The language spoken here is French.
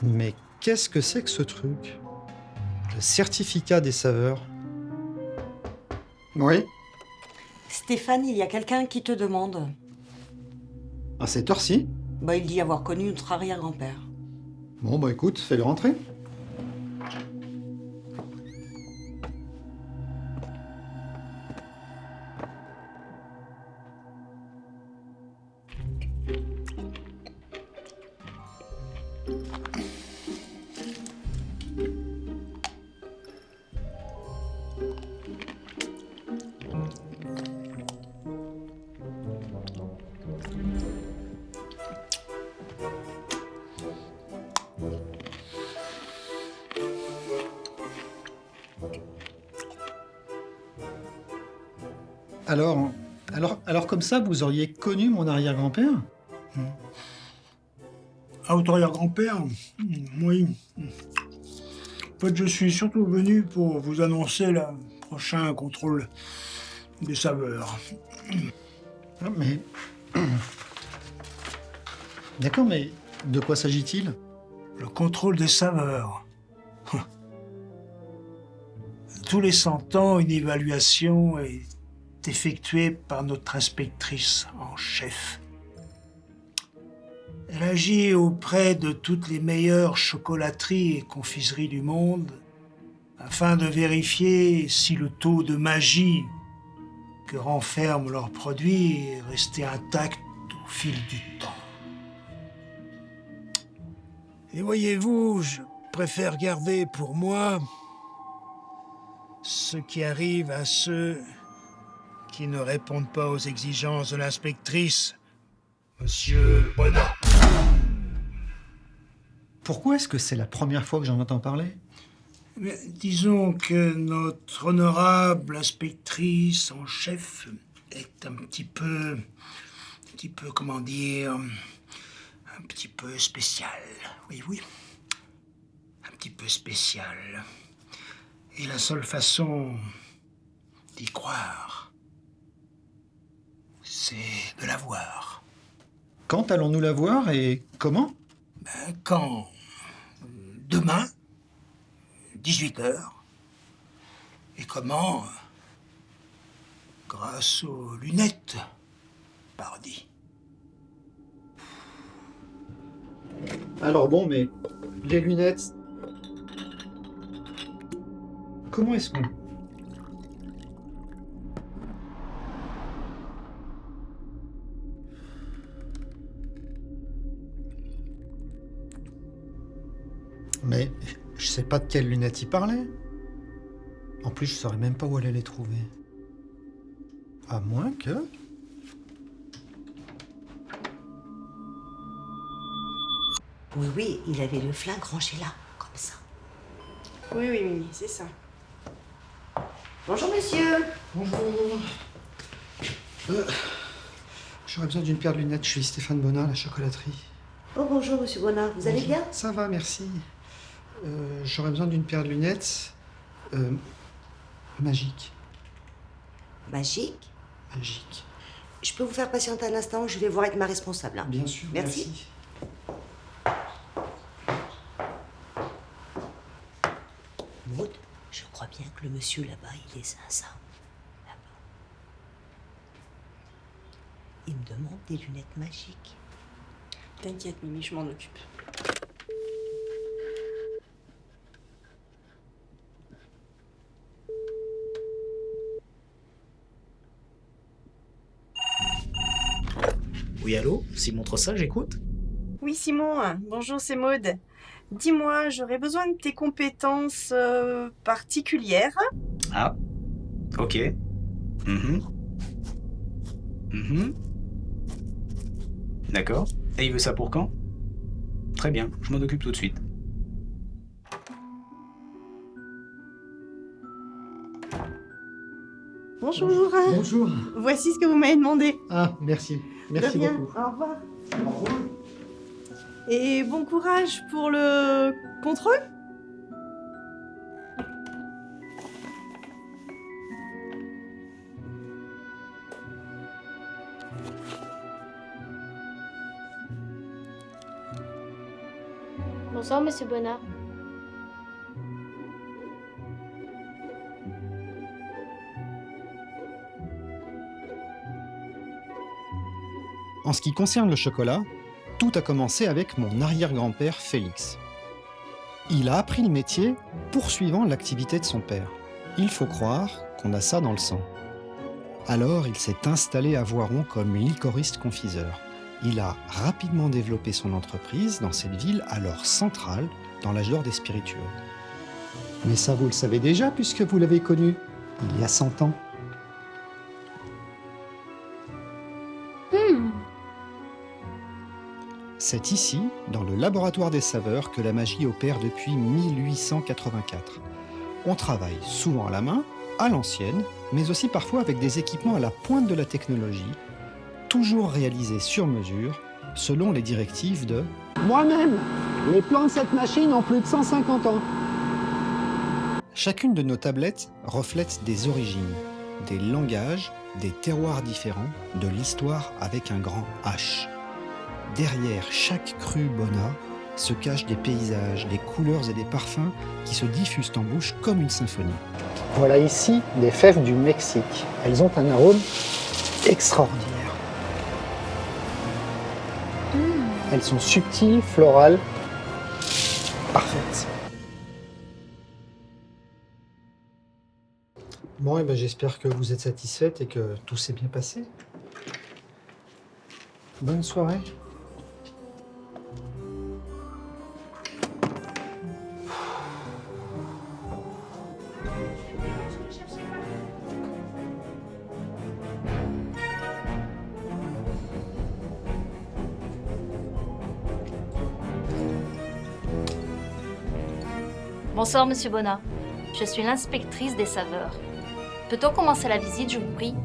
Mais qu'est-ce que c'est que ce truc? Le certificat des saveurs. Oui? Stéphane, il y a quelqu'un qui te demande. À cette heure-ci? Il dit avoir connu notre arrière-grand-père. Bon, bah écoute, fais-le rentrer. Alors comme ça, vous auriez connu mon arrière-grand-père? À votre arrière-grand-père? Oui. En fait, je suis surtout venu pour vous annoncer le prochain contrôle des saveurs. Ah, mais... D'accord, mais de quoi s'agit-il? Le contrôle des saveurs. Tous les 100 ans, une évaluation est effectuée par notre inspectrice en chef. Elle agit auprès de toutes les meilleures chocolateries et confiseries du monde afin de vérifier si le taux de magie que renferment leurs produits est resté intact au fil du temps. Et voyez-vous, je préfère garder pour moi ce qui arrive à ceux qui ne répondent pas aux exigences de l'inspectrice, Monsieur Bonnat. Pourquoi est-ce que c'est la première fois que j'en entends parler? Mais disons que notre honorable inspectrice en chef est un petit peu, comment dire, un petit peu spéciale. Oui. Un petit peu spéciale. Et la seule façon d'y croire, c'est de la voir. Quand allons-nous la voir et comment? Quand? Demain, 18h. Et comment? Grâce aux lunettes, pardi. Alors bon, mais les lunettes... Comment est-ce qu'on... Mais je sais pas de quelles lunettes il parlait. En plus, je saurais même pas où aller les trouver. À moins que... Oui, il avait le flingue rangé là, comme ça. Oui, Mimi, c'est ça. Bonjour, monsieur. Bonjour. J'aurais besoin d'une paire de lunettes. Je suis Stéphane Bonnat, à la chocolaterie. Oh, bonjour, monsieur Bonnat. Vous allez bien? Ça va, merci. J'aurais besoin d'une paire de lunettes... magiques. Magique? Magiques. Je peux vous faire patienter un instant, je vais voir avec ma responsable. Bien sûr, merci. Maud, je crois bien que le monsieur là-bas, il est sincère. Là-bas. Il me demande des lunettes magiques. T'inquiète, Mimi, je m'en occupe. Oui, allô? Simon Trossa, j'écoute? Oui, Simon, bonjour, c'est Maud. Dis-moi, j'aurais besoin de tes compétences particulières. Ah, ok. D'accord. Et il veut ça pour quand? Très bien, je m'en occupe tout de suite. Bonjour. Bonjour. Voici ce que vous m'avez demandé. Ah, merci. Merci De rien. beaucoup. Au revoir. Au revoir. Et bon courage pour le contrôle. Bonsoir, monsieur Bonnard. En ce qui concerne le chocolat, tout a commencé avec mon arrière-grand-père Félix. Il a appris le métier poursuivant l'activité de son père. Il faut croire qu'on a ça dans le sang. Alors il s'est installé à Voiron comme liquoriste confiseur. Il a rapidement développé son entreprise dans cette ville alors centrale dans l'âge d'or des spiritueux. Mais ça, vous le savez déjà, puisque vous l'avez connu il y a 100 ans. C'est ici, dans le laboratoire des saveurs, que la magie opère depuis 1884. On travaille souvent à la main, à l'ancienne, mais aussi parfois avec des équipements à la pointe de la technologie, toujours réalisés sur mesure, selon les directives de Moi-même, les plans de cette machine ont plus de 150 ans. Chacune de nos tablettes reflète des origines, des langages, des terroirs différents, de l'histoire avec un grand H. Derrière chaque cru Bonnat se cachent des paysages, des couleurs et des parfums qui se diffusent en bouche comme une symphonie. Voilà ici des fèves du Mexique. Elles ont un arôme extraordinaire. Elles sont subtiles, florales, parfaites. Bon, j'espère que vous êtes satisfaite et que tout s'est bien passé. Bonne soirée. Bonsoir, monsieur Bonnard. Je suis l'inspectrice des saveurs. Peut-on commencer la visite, je vous prie?